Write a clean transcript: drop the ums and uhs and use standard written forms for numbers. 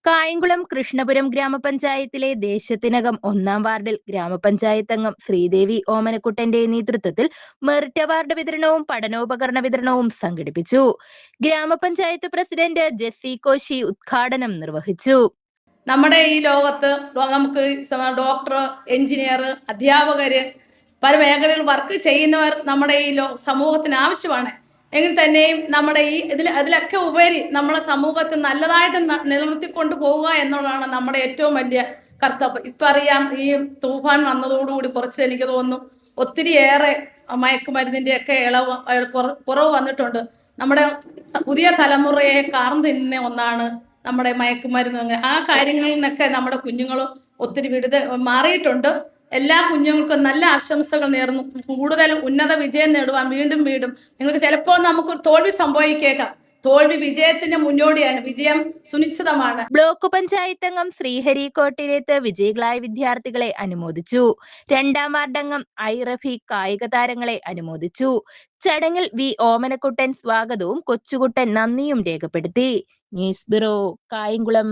കായംകുളം കൃഷ്ണപുരം ഗ്രാമപഞ്ചായത്തിലെ ദേശത്തിനകം 1-ാം വാർഡിൽ ഗ്രാമപഞ്ചായത്ത് അംഗം ശ്രീദേവി ഓമനക്കുട്ടന്റെ നേതൃത്വത്തിൽ മെറിറ്റ് അവാർഡ് വിതരണവും പഠനോപകരണ വിതരണവും സംഘടിപ്പിച്ചു. ഗ്രാമപഞ്ചായത്ത് പ്രസിഡന്റ് ജെസ്സി കോശി ഉദ്ഘാടനം നിർവഹിച്ചു. നമ്മുടെ ഈ ലോകത്ത് നമുക്ക് ഡോക്ടർ, എഞ്ചിനീയർ, അധ്യാപകര്, പല മേഖലകളിൽ വർക്ക് ചെയ്യുന്നവർ നമ്മുടെ ഈ സമൂഹത്തിന് ആവശ്യമാണ്. എങ്കിൽ തന്നെയും നമ്മുടെ ഈ അതിലൊക്കെ ഉപരി നമ്മളെ സമൂഹത്തിൽ നല്ലതായിട്ട് നിലനിർത്തിക്കൊണ്ട് പോവുക എന്നുള്ളതാണ് നമ്മുടെ ഏറ്റവും വലിയ കർത്തവ്യം. ഇപ്പം അറിയാം, ഈ തൂഫാൻ വന്നതോടുകൂടി കുറച്ച് എനിക്ക് തോന്നുന്നു ഒത്തിരിയേറെ മയക്കുമരുന്നിൻ്റെയൊക്കെ കുറവ് വന്നിട്ടുണ്ട്. നമ്മുടെ പുതിയ തലമുറയെ കാർന്നു തിന്നുന്ന ഒന്നാണ് നമ്മുടെ മയക്കുമരുന്ന്. ആ കാര്യങ്ങളിൽ നിന്നൊക്കെ നമ്മുടെ കുഞ്ഞുങ്ങൾ ഒത്തിരി മാറിയിട്ടുണ്ട്. എല്ലാ കുഞ്ഞുങ്ങൾക്കും നല്ല ആശംസകൾ നേർന്നു. കൂടുതൽ ഉന്നത വിജയം നേടുവാൻ വീണ്ടും നിങ്ങൾക്ക് ചിലപ്പോൾ നമുക്കൊരു തോൽവി സംഭവിക്കേക്കാം. തോൽവി വിജയത്തിന്റെ മുന്നോടിയാണ്. വിജയം സുനിശ്ചിതമാണ്. ബ്ലോക്ക് പഞ്ചായത്ത് അംഗം ശ്രീഹരി കോട്ടിലേത്ത് വിജയികളായ വിദ്യാർത്ഥികളെ അനുമോദിച്ചു. 2-ാം വാർഡ് അംഗം ഐ റഫീഖ് കായിക താരങ്ങളെ അനുമോദിച്ചു. ചടങ്ങിൽ വി ഓമനക്കുട്ടൻ സ്വാഗതവും കൊച്ചുകുട്ടൻ നന്ദിയും രേഖപ്പെടുത്തി. News bureau, Kayamkulam.